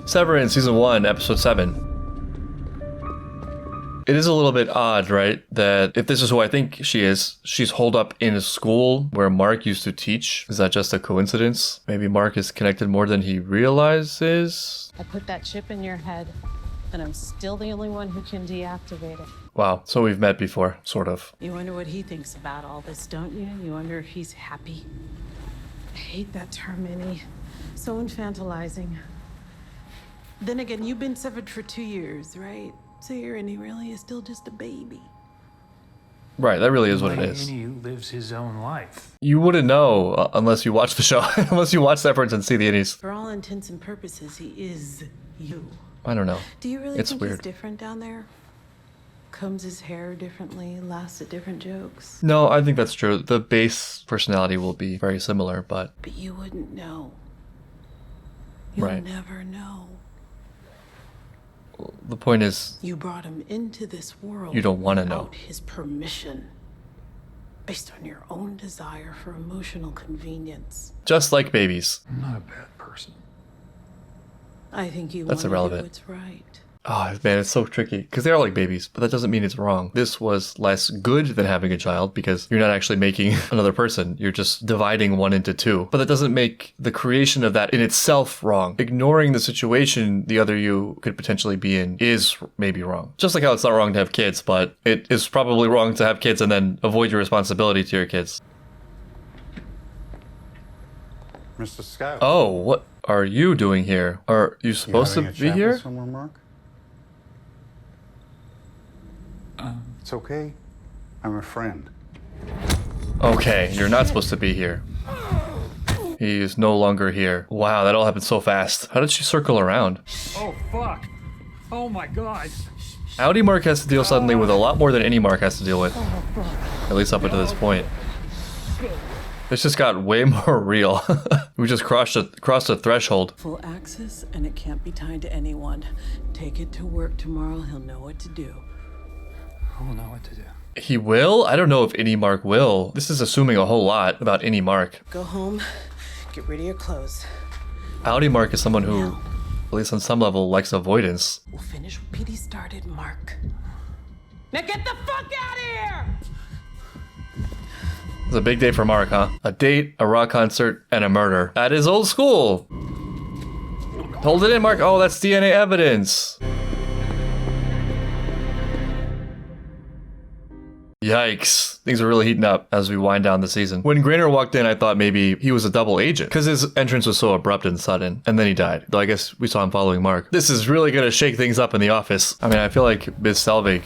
Severance, Season 1, Episode 7. It is a little bit odd, right? That if this is who I think she is, she's holed up in a school where Mark used to teach. Is that just a coincidence? Maybe Mark is connected more than he realizes? I put that chip in your head, and I'm still the only one who can deactivate it. Wow, so we've met before, sort of. You wonder what he thinks about all this, don't you? You wonder if he's happy. I hate that term, Minnie. So infantilizing. Then again, you've been severed for 2 years, right? So your Innie really is still just a baby. Right, that really is what it is. Innie lives his own life. You wouldn't know unless you watch the show, unless you watch Severance and see the Innies. For all intents and purposes, he is you. I don't know. Do you really It's think weird. he's different down there? Combs his hair differently, laughs at different jokes? No, I think that's true. The base personality will be very similar, but... But you wouldn't know. You'll Right. never know. The point is, You brought him into this world. You don't wanna know. Without his permission. Based on your own desire for emotional convenience. just like babies. I'm not a bad person. I think you That's want to irrelevant. do what's right. Oh, man, it's so tricky. Because they are like babies, but that doesn't mean it's wrong. This was less good than having a child because you're not actually making another person. You're just dividing one into two. But that doesn't make the creation of that in itself wrong. Ignoring the situation the other you could potentially be in is maybe wrong. Just like how it's not wrong to have kids, but it is probably wrong to have kids and then avoid your responsibility to your kids. Mr. Scout. Oh, what are you doing here? Are you supposed to having a be chat here? with someone, Mark? It's okay. I'm a friend. Okay, you're not supposed to be here. He is no longer here. Wow, that all happened so fast. How did she circle around? Oh, fuck. Oh, my God. Audi Mark has to deal suddenly with a lot more than any Mark has to deal with. At least up until this point. This just got way more real. We just crossed a threshold. Full access, and it can't be tied to anyone. Take it to work tomorrow, he'll know what to do. I will know what to do. He will? I don't know if any Mark will. This is assuming a whole lot about any Mark. Go home, get rid of your clothes. Audi Mark is someone who, No. at least on some level, likes avoidance. We'll finish what Petey started, Mark. Now get the fuck out of here! It's a big day for Mark, huh? A date, a rock concert, and a murder. At his old school. Hold it in, Mark. Oh, that's DNA evidence. Yikes. Things are really heating up as we wind down the season. When Grener walked in, I thought maybe he was a double agent because his entrance was so abrupt and sudden, and then he died. Though I guess we saw him following Mark. This is really going to shake things up in the office. I mean, I feel like Ms. Selvig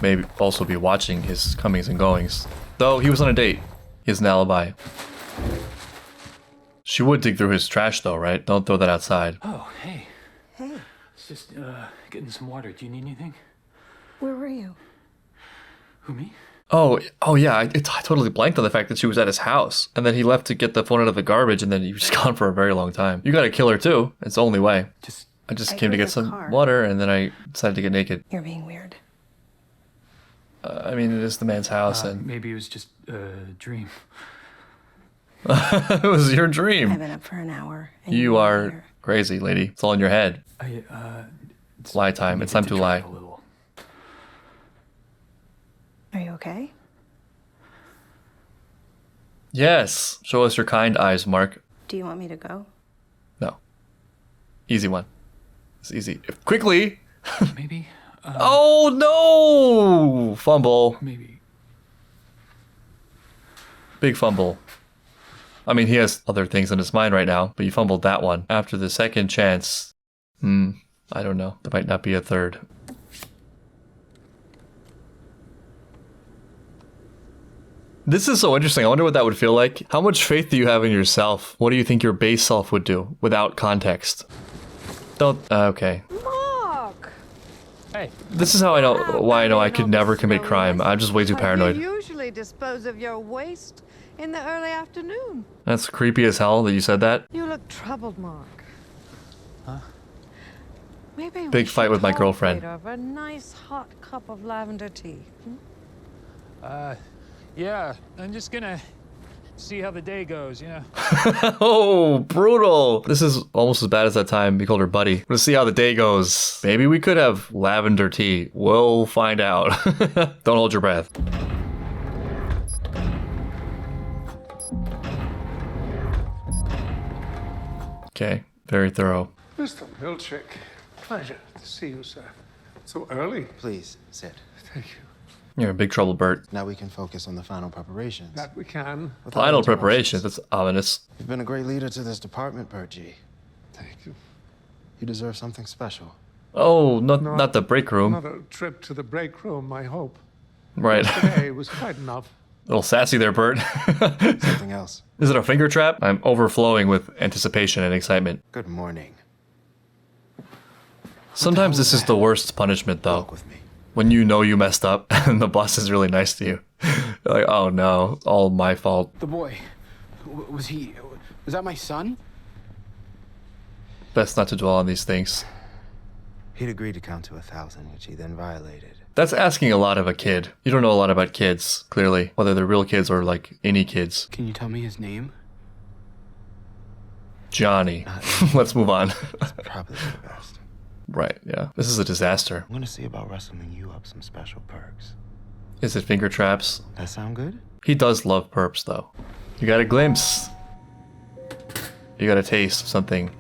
may also be watching his comings and goings. Though he was on a date. He has an alibi. She would dig through his trash though, right? Don't throw that outside. Oh, hey. Hey, It's just, getting some water. Do you need anything? where were you? Who, me? Oh yeah, I totally blanked on the fact that she was at his house. And then he left to get the phone out of the garbage and then he was gone for a very long time. You gotta kill her too. It's the only way. I just I came to heard get the some car. water and then I decided to get naked. You're being weird. I mean, it is the man's house and Maybe it was just a dream. it was your I've dream. been up for an hour. And You you're are here. crazy, lady. It's all in your head. It's Lie time. It's time to lie. A little. Are you okay? Yes. Show us your kind eyes, Mark. Do you want me to go? No. Easy one. It's easy. Quickly. Maybe. Oh no! Fumble. Maybe. Big fumble. I mean, he has other things in his mind right now, but you fumbled that one. After the second chance, I don't know. There might not be a third. This is so interesting. I wonder what that would feel like. How much faith do you have in yourself? What do you think your base self would do without context? Don't. Okay. Mark! Hey. This is how I know why I know I could never commit crime. I'm just way too paranoid. You usually dispose of your waste in the early afternoon. That's creepy as hell that you said that. You look troubled, Mark. Huh? Maybe Big fight with my girlfriend. Over a nice hot cup of lavender tea. Yeah, I'm just gonna See how the day goes, yeah. Oh, brutal. This is almost as bad as that time he called her buddy. Let's see how the day goes. Maybe we could have lavender tea. We'll find out. Don't hold your breath. Okay, very thorough. Mr. Milchick, pleasure to see you, sir. So early. Please, sit. Thank you. You're in big trouble, Burt. Now we can focus on the final preparations. That we can. Without Final interruptions. preparation. That's ominous. You've been a great leader to this department, Burt G. Thank you. You deserve something special. Oh, not the break room. Another trip to the break room, I hope. Right. Today was quite enough. A little sassy there, Burt. Something else. Is it a finger trap? I'm overflowing with anticipation and excitement. Good morning. Sometimes this is the worst punishment, though. Walk with me. When you know you messed up and the boss is really nice to you. You're like, oh no, all my fault. The boy, was that my son? Best not to dwell on these things. He'd agreed to count to 1,000, which he then violated. That's asking a lot of a kid. You don't know a lot about kids, clearly. Whether they're real kids or like any kids. Can you tell me his name? Johnny. Let's move on. Probably for the best. Right, yeah. This is a disaster. I'm gonna see about wrestling you up some special perks. Is it finger traps? That sound good? He does love perps, though. You got a glimpse. You got a taste of something.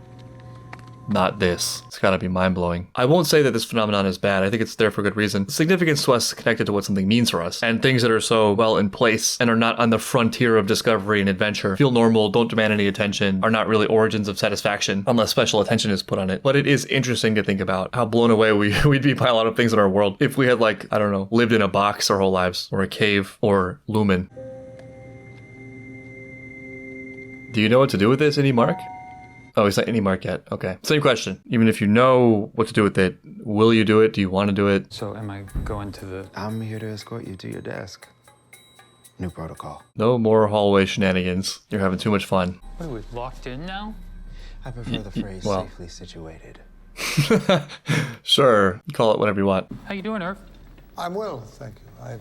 Not this. It's gotta be mind-blowing. I won't say that this phenomenon is bad. I think it's there for good reason. Significance to us is connected to what something means for us. And things that are so well in place and are not on the frontier of discovery and adventure, feel normal, don't demand any attention, are not really origins of satisfaction unless special attention is put on it. But it is interesting to think about how blown away we'd be by a lot of things in our world if we had, like, I don't know, lived in a box our whole lives, or a cave, or Lumen. Do you know what to do with this, any mark? Oh, it's not any mark yet. Okay. Same question. Even if you know what to do with it, will you do it? Do you want to do it? So am I going to the... I'm here to escort you to your desk. New protocol. No more hallway shenanigans. You're having too much fun. What are we, locked in now? I prefer the phrase well. safely situated. Sure. Call it whatever you want. How you doing, Irv? I'm well, thank you.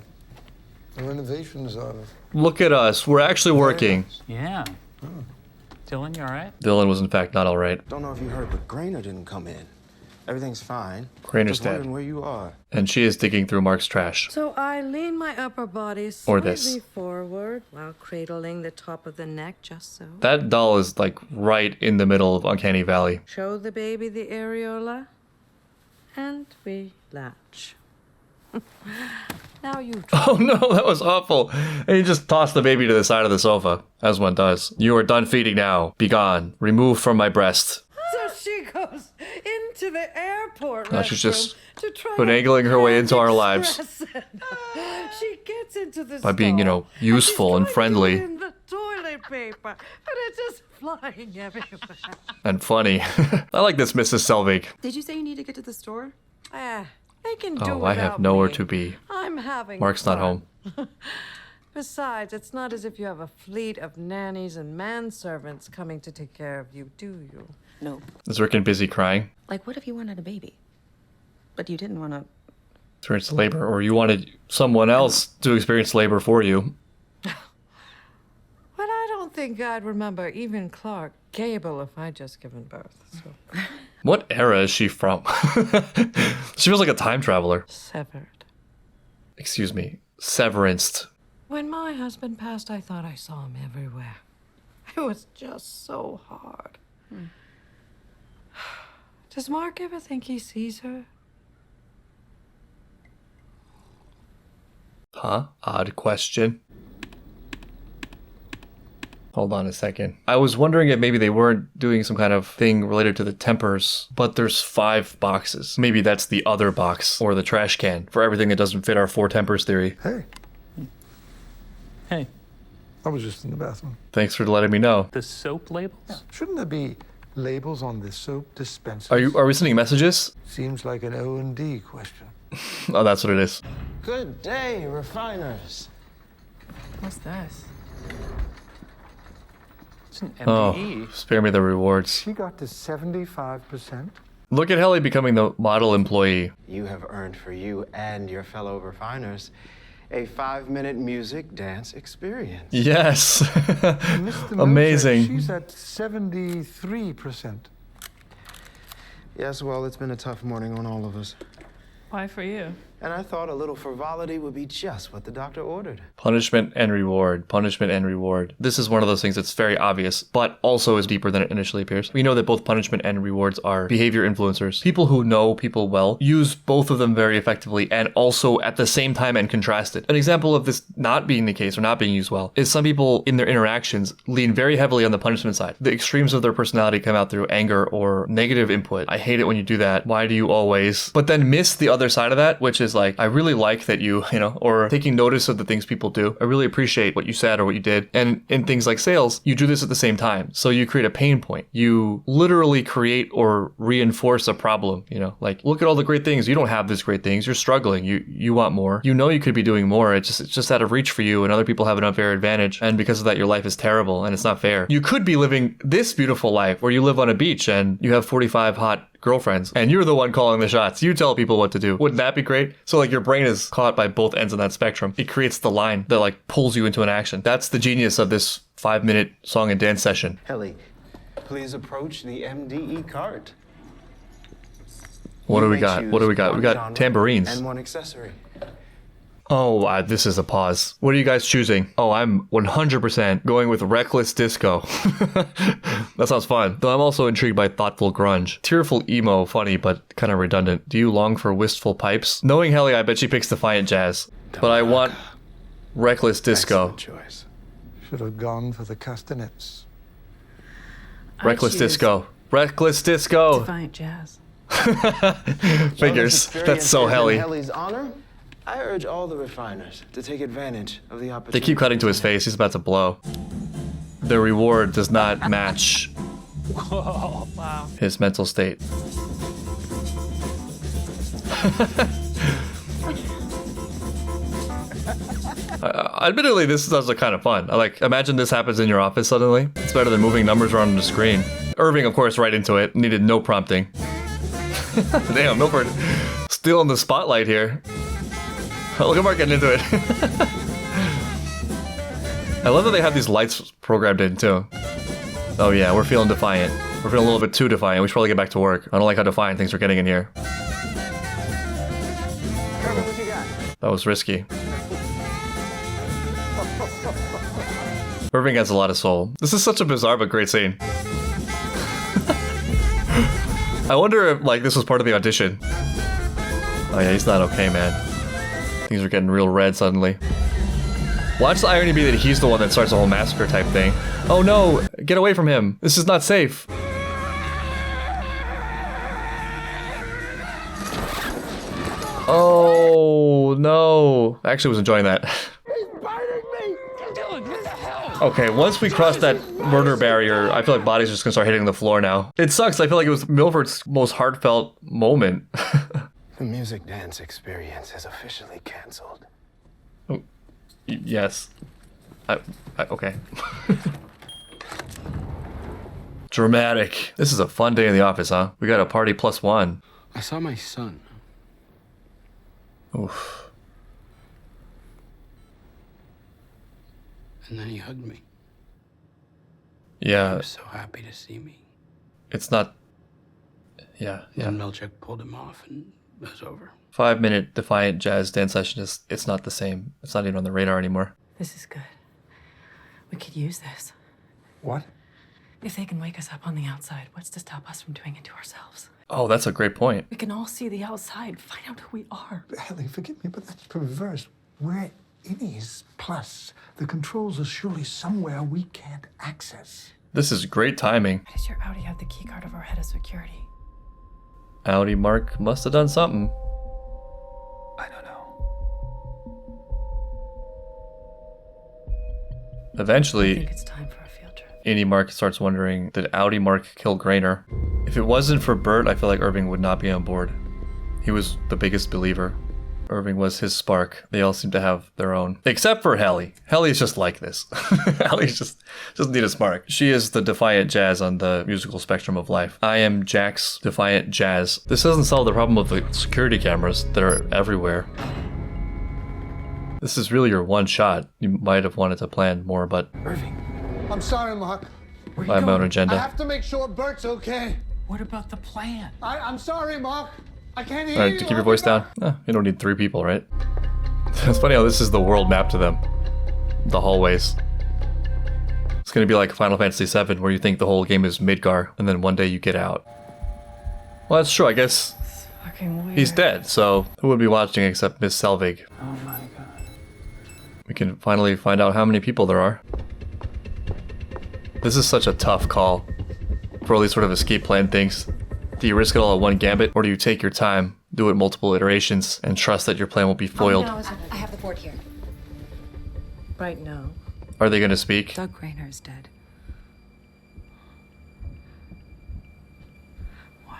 The renovations are... Look at us. We're actually working. Yeah. Dylan, you all right? Dylan was in fact not all right. Don't know if you heard, but Grener didn't come in. Everything's fine. Grener's Just wondering dead. where you are. And she is digging through Mark's trash. So I lean my upper body Or slightly this. forward while cradling the top of the neck, just so. That doll is like right in the middle of Uncanny Valley. Show the baby the areola, and we latch. Now you Oh no, that was awful. And he just tossed the baby to the side of the sofa, as one does. You are done feeding now. Be gone. Remove from my breast. So she goes into the airport Now she's restroom just to try finagling her way into our lives. She gets into the By being, you know, stall, useful and she's friendly. trying to get in the toilet paper, and it's just flying everywhere. And funny. I like this Mrs. Selvig. Did you say you need to get to the store? They can do Oh, I have without nowhere me. to be. I'm having Mark's not fun. home. Besides, it's not as if you have a fleet of nannies and manservants coming to take care of you, do you? No. Is Rickon busy crying? Like, what if you wanted a baby? But you didn't want to. Experience labor, or you wanted someone else to experience labor for you. Well, I don't think I'd remember even Clark Gable if I'd just given birth. So. What era is she from? She feels like a time traveler. Severed. Excuse me. Severanced. When my husband passed, I thought I saw him everywhere. It was just so hard. Does Mark ever think he sees her? Huh? Odd question. Hold on a second. I was wondering if maybe they weren't doing some kind of thing related to the tempers, but there's 5 boxes. Maybe that's the other box, or the trash can, for everything that doesn't fit our 4 tempers theory. Hey, Hey, I was just in the bathroom. Thanks for letting me know. the soap labels? Shouldn't there be labels on the soap dispensers? Are we sending messages? Seems like an O&D question. Oh, that's what it is. Good day, refiners. What's this? It's an Oh, MBE. spare me the rewards. She got to 75%. Look at Helly becoming the model employee. You have earned for you and your fellow refiners a 5-minute music dance experience. Yes. Mr. Amazing. Milchick, she's at 73%. Yes, well, it's been a tough morning on all of us. Why for you? And I thought a little frivolity would be just what the doctor ordered. Punishment and reward. Punishment and reward. This is one of those things that's very obvious, but also is deeper than it initially appears. We know that both punishment and rewards are behavior influencers. People who know people well use both of them very effectively and also at the same time and contrast it. An example of this not being the case or not being used well is some people in their interactions lean very heavily on the punishment side. The extremes of their personality come out through anger or negative input. I hate it when you do that. Why do you always? But then miss the other side of that, which is like, I really like that you know, or taking notice of the things people do. I really appreciate what you said or what you did. And in things like sales, you do this at the same time. So you create a pain point. You literally create or reinforce a problem, you know, like, look at all the great things. You don't have these great things. You're struggling. You want more. You know you could be doing more. It's just out of reach for you, and other people have an unfair advantage. And because of that, your life is terrible and it's not fair. You could be living this beautiful life where you live on a beach and you have 45 hot girlfriends and you're the one calling the shots. You tell people what to do. Wouldn't that be great? So like your brain is caught by both ends of that spectrum. It creates the line that like pulls you into an action. That's the genius of this 5-minute song and dance session. Helly, please approach the MDE cart. What do we You may got? What do we choose got? We one got genre tambourines. and one accessory. Oh, this is a pause. What are you guys choosing? Oh, I'm 100% going with reckless disco. That sounds fun. Though I'm also intrigued by thoughtful grunge. Tearful emo, funny, but kind of redundant. Do you long for wistful pipes? Knowing Helly, I bet she picks Defiant Jazz. But I want reckless disco. Excellent choice. Should have gone for the castanets. Reckless disco. Reckless disco. Defiant Jazz. Figures. That's so Helly. In Helly's honor, I urge all the refiners to take advantage of the They opportunity. keep cutting to his face. He's about to blow. The reward does not match his mental state. Admittedly, this is also kind of fun. I like, imagine this happens in your office suddenly. It's better than moving numbers around on the screen. Irving, of course, right into it. Needed no prompting. Damn, Milford still in the spotlight here. Look at Mark getting into it. I love that they have these lights programmed in too. Oh yeah, we're feeling defiant. We're feeling a little bit too defiant. We should probably get back to work. I don't like how defiant things are getting in here. That was risky. Irving has a lot of soul. This is such a bizarre but great scene. I wonder if like this was part of the audition. Oh yeah, he's not okay, man. Things are getting real red suddenly. Watch the irony be that he's the one that starts the whole massacre type thing. Oh no, get away from him. This is not safe. Oh no. I actually was enjoying that. Okay, once we cross that murder barrier, I feel like bodies are just gonna start hitting the floor now. It sucks. I feel like it was Milford's most heartfelt moment. The music dance experience is officially canceled. Oh, yes. Okay. Dramatic. This is a fun day in the office, huh? We got a party +1. I saw my son. Oof. And then he hugged me. He Yeah, was so happy to see me. it's not... Yeah. Then Milchick pulled him off and it was over. 5-minute Defiant Jazz dance session is... It's not the same. It's not even on the radar anymore. This is good. We could use this. What? If they can wake us up on the outside, what's to stop us from doing it to ourselves? Oh, that's a great point. We can all see the outside, find out who we are. Helly, forgive me, but that's perverse. We're innies. Plus, the controls are surely somewhere we can't access. This is great timing. Why does your Audi have the keycard of our head of security? Audi Mark must have done something. I don't know. I Eventually, think it's time for a field trip. Innie Mark starts wondering, did Audi Mark kill Grener? If it wasn't for Burt, I feel like Irving would not be on board. He was the biggest believer. Irving was his spark. They all seem to have their own. Except for Helly. Helly is just like this. Helly just doesn't need a spark. She is the Defiant Jazz on the musical spectrum of life. I am Jack's Defiant Jazz. This doesn't solve the problem of the security cameras that are everywhere. This is really your one shot. You might have wanted to plan more, but I'm sorry, Mark. I have my own I agenda. have to make sure Bert's okay. What about the plan? I'm sorry, Mark. I can't hear Alright, you. to keep your voice down. You don't need 3 people, right? It's funny how this is the world map to them. The hallways. It's gonna be like Final Fantasy VII, where you think the whole game is Midgar, and then one day you get out. Well, that's true, I guess. Fucking weird. He's dead, so who would be watching except Miss Selvig? Oh my god. We can finally find out how many people there are. This is such a tough call for all these sort of escape plan things. Do you risk it all at one gambit, or do you take your time, do it multiple iterations, and trust that your plan won't be foiled? I have the board here. Right now, Are they gonna speak? Doug Grener is dead. What?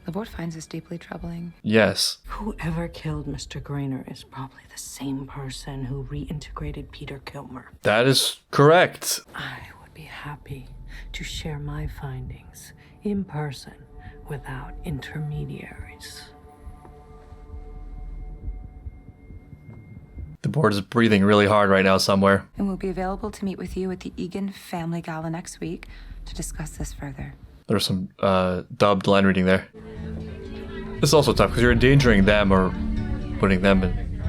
The board finds this deeply troubling. Yes. Whoever killed Mr. Grener is probably the same person who reintegrated Peter Kilmer. That is correct. I would be happy to share my findings in person without intermediaries. The board is breathing really hard right now somewhere. And we'll be available to meet with you at the Egan Family Gala next week to discuss this further. There's some dubbed line reading there. This is also tough because you're endangering them or putting them in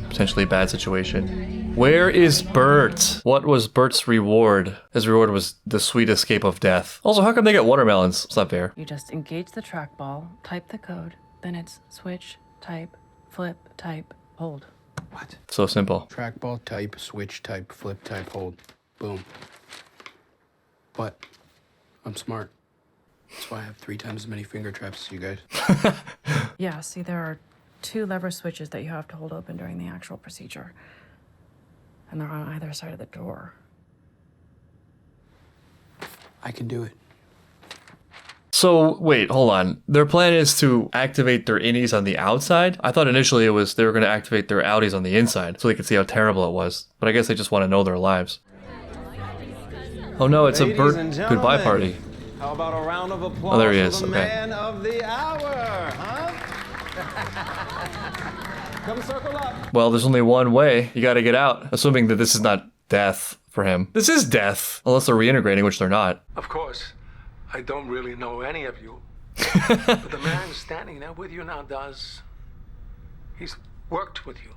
potentially a bad situation. Where is Burt? What was Burt's reward? His reward was the sweet escape of death. Also, how come they get watermelons? It's not fair. You just engage the trackball, type the code, then it's switch, type, flip, type, hold. What? So simple. Trackball, type, switch, type, flip, type, hold. Boom. But I'm smart. That's why I have 3 times as many finger traps as you guys. Yeah, see, there are 2 lever switches that you have to hold open during the actual procedure. And they're on either side of the door. I can do it. So, wait, hold on. Their plan is to activate their innies on the outside? I thought initially it was they were going to activate their outies on the inside so they could see how terrible it was. But I guess they just want to know their lives. Oh no, it's a Burt goodbye party. How about a round of applause Oh, there he is. for the Okay. man of the hour, huh? Come circle up. Well, there's only one way. You gotta get out. Assuming that this is not death for him. This is death. Unless they're reintegrating, which they're not. Of course, I don't really know any of you. But the man standing there with you now does. He's worked with you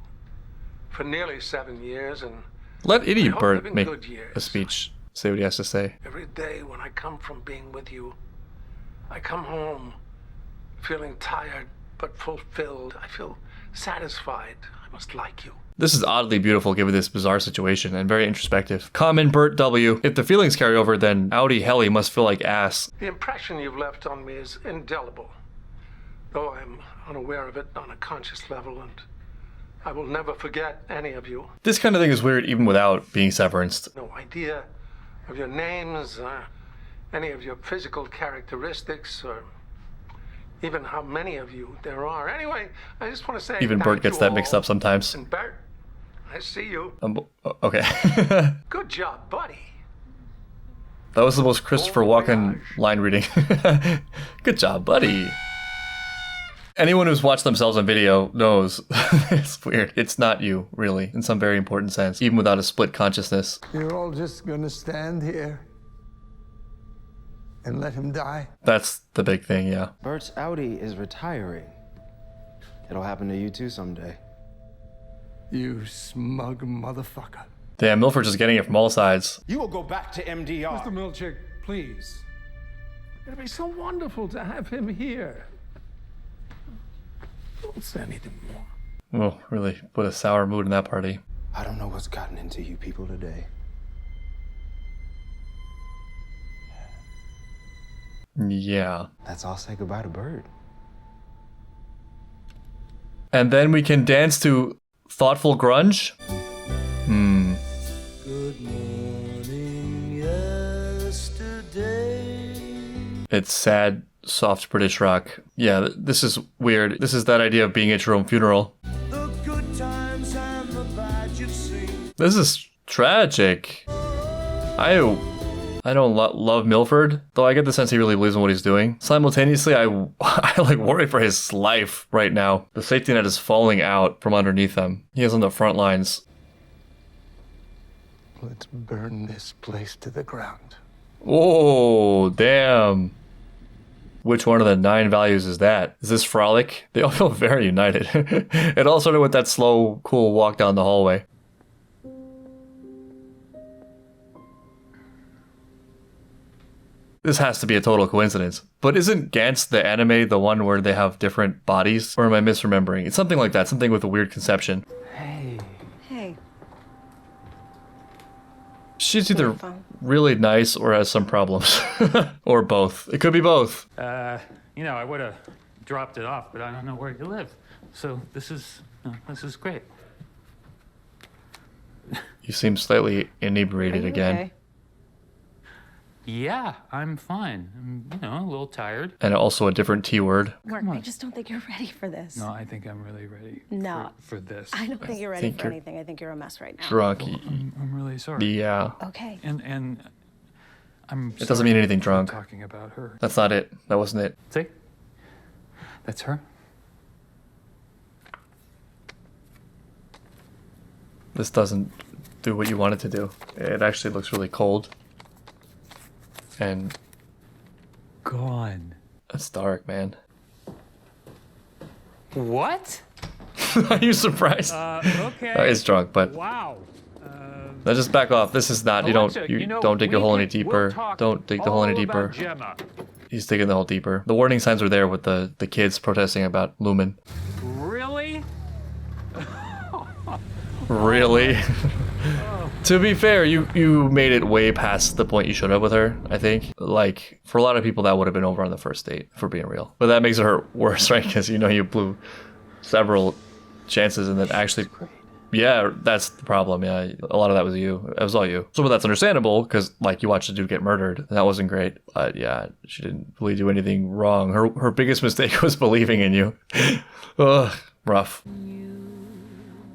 for nearly 7 years, and Let I idiot hope they've Burt been make good years. a speech. Say what he has to say. Every day when I come from being with you, I come home feeling tired but fulfilled. I feel satisfied. I must like you. This is oddly beautiful given this bizarre situation and very introspective. Common Burt W. If the feelings carry over, then Audi Helly must feel like ass. The impression you've left on me is indelible, though I'm unaware of it on a conscious level, and I will never forget any of you. This kind of thing is weird even without being severanced. No idea of your names, any of your physical characteristics, or even how many of you there are. Anyway, I just want to say Even thank Burt gets you that all. mixed up sometimes. And Burt, I see you. Okay. Good job, buddy. That was the most Christopher Walken line reading. Good job, buddy. Anyone who's watched themselves on video knows it's weird. It's not you, really, in some very important sense, even without a split consciousness. You're all just gonna stand here and let him die? That's the big thing, yeah. Burt's Audi is retiring. It'll happen to you too someday. You smug motherfucker. Damn, Milford's just getting it from all sides. You will go back to MDR. Mr. Milchick, please. It'd be so wonderful to have him here. Don't say anything more. Oh, really put a sour mood in that party. I don't know what's gotten into you people today. Yeah. Let's all say goodbye to Burt. And then we can dance to Thoughtful Grunge? Good morning, yesterday. It's sad, soft British rock. Yeah, this is weird. This is that idea of being at your own funeral. The good times and the bad you've seen. This is tragic. I I don't love Milford, though I get the sense he really believes in what he's doing. Simultaneously, I like worry for his life right now. The safety net is falling out from underneath him. He is on the front lines. Let's burn this place to the ground. Oh, damn. Which one of the 9 values is that? Is this frolic? They all feel very united. It all started with that slow, cool walk down the hallway. This has to be a total coincidence. But isn't Gantz the anime the one where they have different bodies? Or am I misremembering? It's something like that, something with a weird conception. Hey. Hey. She's either really nice or has some problems. Or both. It could be both. You know, I would have dropped it off, but I don't know where you live. So this is great. You seem slightly inebriated again. Okay? Yeah, I'm fine. I'm, you know, a little tired. And also a different T word. Mark, I just don't think you're ready for this. No, I think I'm really ready. No. For this. I don't think you're ready think for you're anything. I think you're a mess right now. Drunk. I'm really sorry. Yeah. Okay. And I'm. It doesn't mean anything drunk. Talking about her. That's not it. That wasn't it. See? That's her. This doesn't do what you want it to do. It actually looks really cold. And Gone. it's dark, man. What? Are you surprised? Okay. It's drunk, but Wow. now just back off. This is not. Alexa, Don't dig the hole any we'll deeper. talk Don't dig the hole any all deeper. about Gemma. He's digging the hole deeper. The warning signs were there with the kids protesting about Lumen. Really? Really? To be fair, you made it way past the point you should have with her, I think. Like, for a lot of people, that would have been over on the first date, for being real. But that makes it hurt worse, right? Because you know you blew several chances and then actually... Yeah, that's the problem, yeah. A lot of that was you. It was all you. So that's understandable, because, like, you watched a dude get murdered, and that wasn't great. But, yeah, she didn't really do anything wrong. Her biggest mistake was believing in you. Ugh, rough.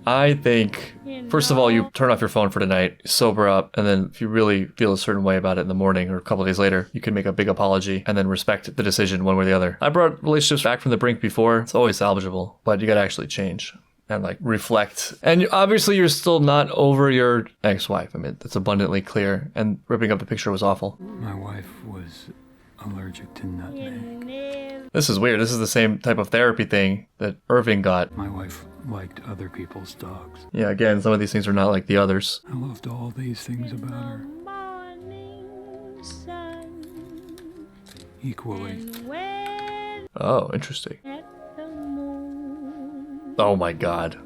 I think, first of all, you turn off your phone for tonight, sober up, and then if you really feel a certain way about it in the morning or a couple of days later, you can make a big apology and then respect the decision one way or the other. I brought relationships back from the brink before. It's always salvageable, but you gotta actually change and like reflect. And obviously you're still not over your ex-wife. I mean, that's abundantly clear, and ripping up the picture was awful. My wife was allergic to nutmeg. This is weird. This is the same type of therapy thing that Irving got. My wife liked other people's dogs. Yeah, again, some of these things are not like the others. I loved all these things about her. Equally. Oh, interesting. Oh my god.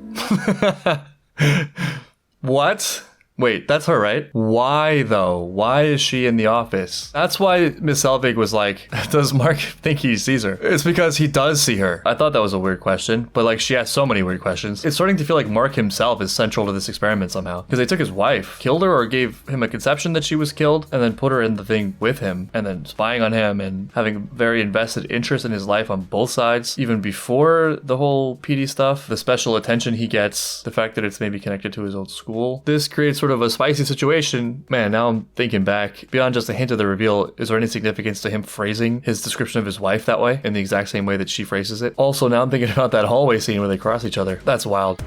What? Wait, that's her, right? Why, though? Why is she in the office? That's why Miss Selvig was like, does Mark think he sees her? It's because he does see her. I thought that was a weird question, but like she asked so many weird questions. It's starting to feel like Mark himself is central to this experiment somehow. Because they took his wife, killed her or gave him a conception that she was killed, and then put her in the thing with him, and then spying on him and having very invested interest in his life on both sides. Even before the whole PD stuff, the special attention he gets, the fact that it's maybe connected to his old school. This creates sort of a spicy situation. Man, now I'm thinking back, beyond just a hint of the reveal, is there any significance to him phrasing his description of his wife that way, in the exact same way that she phrases it? Also, now I'm thinking about that hallway scene where they cross each other. That's wild.